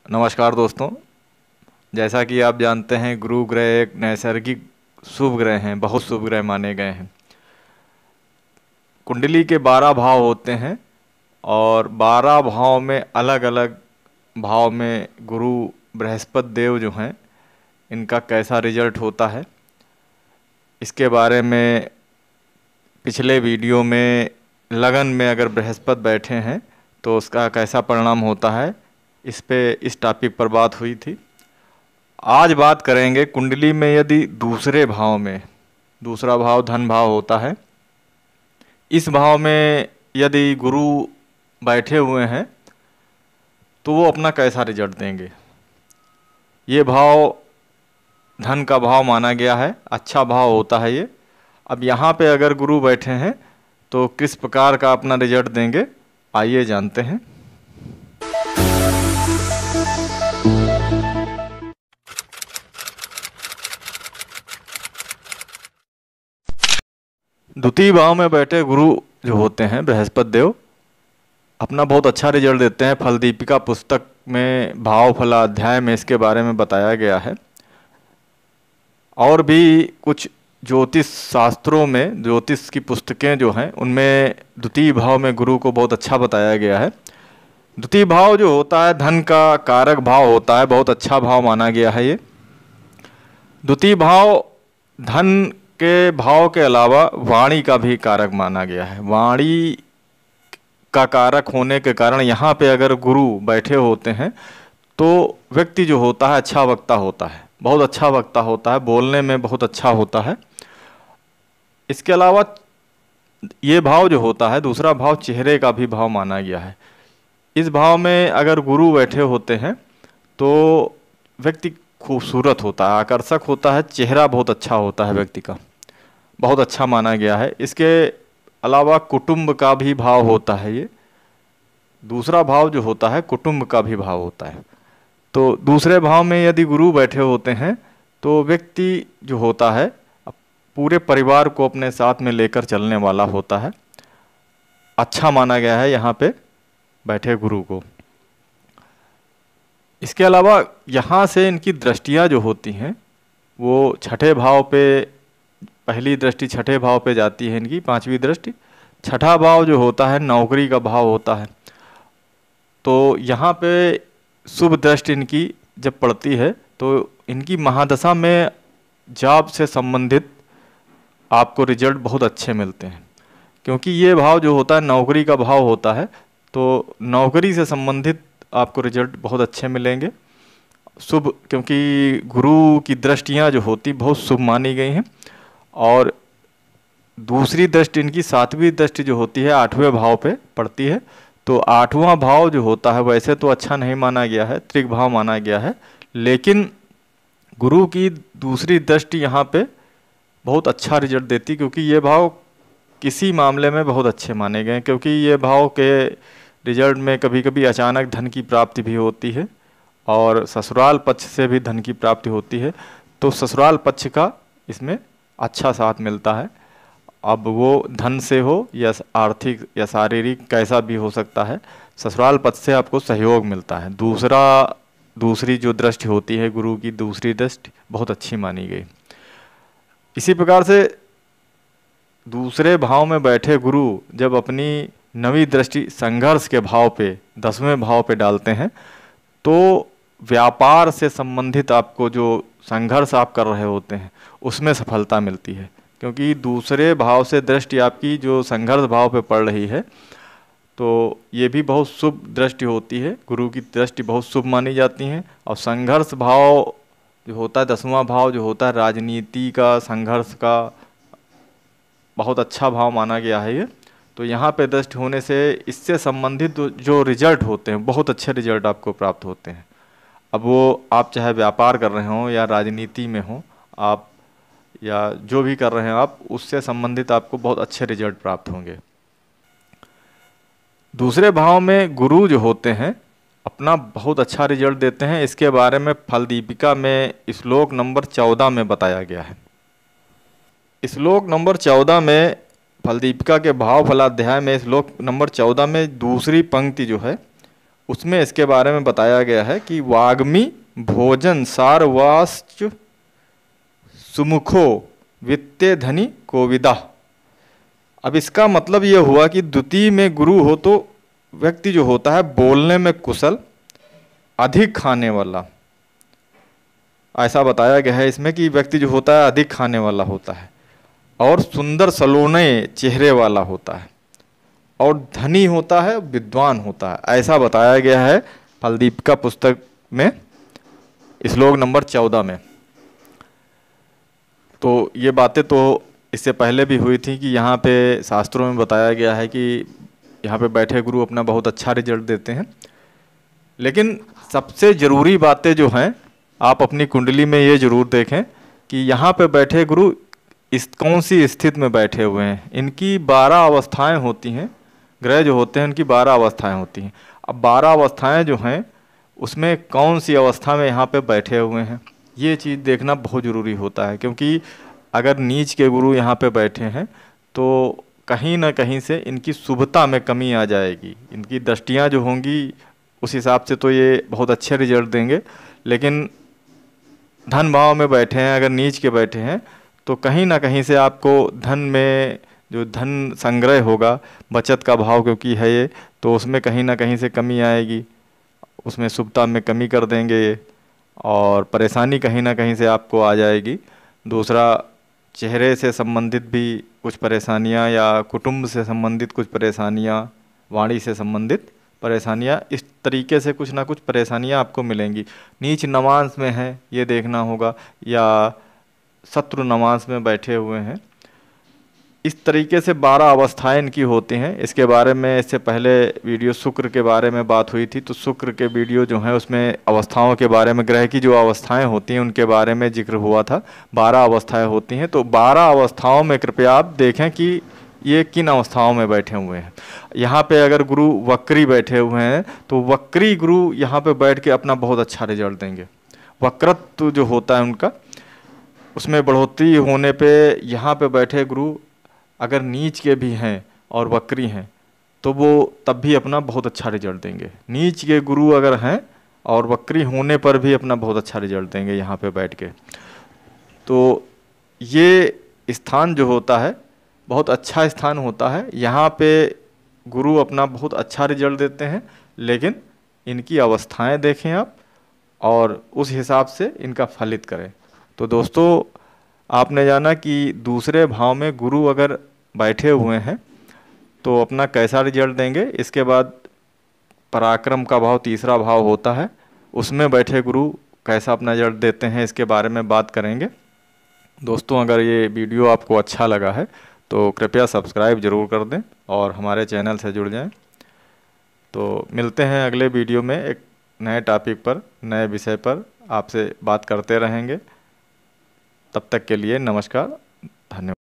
नमस्कार दोस्तों। जैसा कि आप जानते हैं, गुरु ग्रह एक नैसर्गिक शुभ ग्रह हैं, बहुत शुभ ग्रह माने गए हैं। कुंडली के 12 भाव होते हैं और 12 भाव में अलग अलग भाव में गुरु बृहस्पति देव जो हैं, इनका कैसा रिजल्ट होता है, इसके बारे में पिछले वीडियो में लगन में अगर बृहस्पति बैठे हैं तो उसका कैसा परिणाम होता है, इस टॉपिक पर बात हुई थी। आज बात करेंगे कुंडली में यदि दूसरे भाव में, दूसरा भाव धन भाव होता है, इस भाव में यदि गुरु बैठे हुए हैं तो वो अपना कैसा रिजल्ट देंगे। ये भाव धन का भाव माना गया है, अच्छा भाव होता है ये। अब यहाँ पे अगर गुरु बैठे हैं तो किस प्रकार का अपना रिजल्ट देंगे, आइए जानते हैं। द्वितीय भाव में बैठे गुरु जो होते हैं बृहस्पति देव, अपना बहुत अच्छा रिजल्ट देते हैं। फल दीपिका पुस्तक में भाव फलाध्याय में इसके बारे में बताया गया है। और भी कुछ ज्योतिष शास्त्रों में, ज्योतिष की पुस्तकें जो हैं उनमें द्वितीय भाव में गुरु को बहुत अच्छा बताया गया है। द्वितीय भाव जो होता है धन का कारक भाव होता है, बहुत अच्छा भाव माना गया है ये। द्वितीय भाव धन के भाव के अलावा वाणी का भी कारक माना गया है। वाणी का कारक होने के कारण यहाँ पे अगर गुरु बैठे होते हैं तो व्यक्ति जो होता है अच्छा वक्ता होता है, बहुत अच्छा वक्ता होता है, बोलने में बहुत अच्छा होता है। इसके अलावा ये भाव जो होता है, दूसरा भाव चेहरे का भी भाव माना गया है। इस भाव में अगर गुरु बैठे होते हैं तो व्यक्ति खूबसूरत होता है, आकर्षक होता है, चेहरा बहुत अच्छा होता है व्यक्ति का, बहुत अच्छा माना गया है। इसके अलावा कुटुंब का भी भाव होता है ये। दूसरा भाव जो होता है कुटुंब का भी भाव होता है। तो दूसरे भाव में यदि गुरु बैठे होते हैं तो व्यक्ति जो होता है पूरे परिवार को अपने साथ में लेकर चलने वाला होता है, अच्छा माना गया है यहाँ पे बैठे गुरु को। इसके अलावा यहाँ से इनकी दृष्टियाँ जो होती हैं वो छठे भाव पे, पहली दृष्टि छठे भाव पे जाती है इनकी, पांचवी दृष्टि। छठा भाव जो होता है नौकरी का भाव होता है। तो यहाँ पे शुभ दृष्टि इनकी जब पड़ती है तो इनकी महादशा में जॉब से संबंधित आपको रिजल्ट बहुत अच्छे मिलते हैं, क्योंकि ये भाव जो होता है नौकरी का भाव होता है। तो नौकरी से संबंधित आपको रिजल्ट बहुत अच्छे मिलेंगे, शुभ, क्योंकि गुरु की दृष्टियाँ जो होती बहुत शुभ मानी गई हैं। और दूसरी दृष्टि इनकी सातवीं दृष्टि जो होती है आठवें भाव पे पड़ती है। तो आठवां भाव जो होता है वैसे तो अच्छा नहीं माना गया है, त्रिक भाव माना गया है, लेकिन गुरु की दूसरी दृष्टि यहाँ पे बहुत अच्छा रिजल्ट देती, क्योंकि ये भाव किसी मामले में बहुत अच्छे माने गए हैं। क्योंकि ये भाव के रिजल्ट में कभी कभी अचानक धन की प्राप्ति भी होती है और ससुराल पक्ष से भी धन की प्राप्ति होती है। तो ससुराल पक्ष का इसमें अच्छा साथ मिलता है। अब वो धन से हो या आर्थिक या शारीरिक कैसा भी हो सकता है, ससुराल पक्ष से आपको सहयोग मिलता है। दूसरी जो दृष्टि होती है गुरु की दूसरी दृष्टि बहुत अच्छी मानी गई। इसी प्रकार से दूसरे भाव में बैठे गुरु जब अपनी नवी दृष्टि संघर्ष के भाव पे, 10वें भाव पे डालते हैं तो व्यापार से संबंधित आपको जो संघर्ष आप कर रहे होते हैं उसमें सफलता मिलती है। क्योंकि दूसरे भाव से दृष्टि आपकी जो संघर्ष भाव पे पड़ रही है तो ये भी बहुत शुभ दृष्टि होती है, गुरु की दृष्टि बहुत शुभ मानी जाती है। और संघर्ष भाव जो होता है 10वां भाव जो होता है राजनीति का, संघर्ष का बहुत अच्छा भाव माना गया है ये। तो यहाँ पे दृष्टि होने से इससे संबंधित जो रिजल्ट होते हैं बहुत अच्छे रिजल्ट आपको प्राप्त होते हैं। अब वो आप चाहे व्यापार कर रहे हों या राजनीति में हों आप, या जो भी कर रहे हैं आप, उससे संबंधित आपको बहुत अच्छे रिजल्ट प्राप्त होंगे। दूसरे भाव में गुरु जो होते हैं अपना बहुत अच्छा रिजल्ट देते हैं। इसके बारे में फल दीपिका में श्लोक नंबर 14 में बताया गया है। श्लोक नंबर 14 में फल दीपिका के भाव फलाध्याय में श्लोक नंबर 14 में दूसरी पंक्ति जो है उसमें इसके बारे में बताया गया है कि वाग्मी भोजन सारवाश्च सुमुखो वित्ते धनी कोविदा। अब इसका मतलब ये हुआ कि द्वितीय में गुरु हो तो व्यक्ति जो होता है बोलने में कुशल, अधिक खाने वाला, ऐसा बताया गया है इसमें कि व्यक्ति जो होता है अधिक खाने वाला होता है, और सुंदर सलोने चेहरे वाला होता है, और धनी होता है, विद्वान होता है, ऐसा बताया गया है फलदीपिका पुस्तक में श्लोक नंबर 14 में। तो ये बातें तो इससे पहले भी हुई थी कि यहाँ पे शास्त्रों में बताया गया है कि यहाँ पे बैठे गुरु अपना बहुत अच्छा रिजल्ट देते हैं। लेकिन सबसे ज़रूरी बातें जो हैं आप अपनी कुंडली में ये ज़रूर देखें कि यहाँ पे बैठे गुरु इस कौन सी स्थिति में बैठे हुए हैं। इनकी 12 अवस्थाएं होती हैं, ग्रह जो होते हैं उनकी 12 अवस्थाएं होती हैं। अब 12 अवस्थाएं जो हैं उसमें कौन सी अवस्था में यहाँ पे बैठे हुए हैं, ये चीज़ देखना बहुत ज़रूरी होता है। क्योंकि अगर नीच के गुरु यहाँ पे बैठे हैं तो कहीं ना कहीं से इनकी शुभता में कमी आ जाएगी। इनकी दृष्टियाँ जो होंगी उस हिसाब से तो ये बहुत अच्छे रिजल्ट देंगे, लेकिन धन भाव में बैठे हैं, अगर नीच के बैठे हैं तो कहीं ना कहीं से आपको धन में जो धन संग्रह होगा, बचत का भाव क्योंकि है ये, तो उसमें कहीं ना कहीं से कमी आएगी, उसमें शुभता में कमी कर देंगे ये, और परेशानी कहीं ना कहीं से आपको आ जाएगी। दूसरा, चेहरे से संबंधित भी कुछ परेशानियां या कुटुंब से संबंधित कुछ परेशानियां, वाणी से संबंधित परेशानियां, इस तरीके से कुछ ना कुछ परेशानियां आपको मिलेंगी। नीच नवांश में है ये देखना होगा, या शत्रु नवांश में बैठे हुए हैं, इस तरीके से 12 अवस्थाएं इनकी होती हैं। इसके बारे में इससे पहले वीडियो शुक्र के बारे में बात हुई थी, तो शुक्र के वीडियो जो है उसमें अवस्थाओं के बारे में, ग्रह की जो अवस्थाएं होती हैं उनके बारे में जिक्र हुआ था। 12 अवस्थाएं होती हैं, तो 12 अवस्थाओं में कृपया आप देखें कि ये किन अवस्थाओं में बैठे हुए हैं। यहाँ पे अगर गुरु वक्री बैठे हुए हैं तो वक्री गुरु यहाँ पे बैठ के अपना बहुत अच्छा रिजल्ट देंगे। वक्रत्व जो होता है उनका, उसमें बढ़ोतरी होने पे यहाँ पे बैठे गुरु अगर नीच के भी हैं और वक्री हैं तो वो तब भी अपना बहुत अच्छा रिजल्ट देंगे। नीच के गुरु अगर हैं और वक्री होने पर भी अपना बहुत अच्छा रिजल्ट देंगे यहाँ पे बैठ के। तो ये स्थान जो होता है बहुत अच्छा स्थान होता है, यहाँ पे गुरु अपना बहुत अच्छा रिजल्ट देते हैं, लेकिन इनकी अवस्थाएं देखें आप और उस हिसाब से इनका फलित करें। तो दोस्तों, आपने जाना कि दूसरे भाव में गुरु अगर बैठे हुए हैं तो अपना कैसा रिजल्ट देंगे। इसके बाद पराक्रम का भाव, तीसरा भाव होता है, उसमें बैठे गुरु कैसा अपना रिजल्ट देते हैं, इसके बारे में बात करेंगे। दोस्तों, अगर ये वीडियो आपको अच्छा लगा है तो कृपया सब्सक्राइब ज़रूर कर दें और हमारे चैनल से जुड़ जाएं। तो मिलते हैं अगले वीडियो में एक नए टॉपिक पर, नए विषय पर आपसे बात करते रहेंगे। तब तक के लिए नमस्कार, धन्यवाद।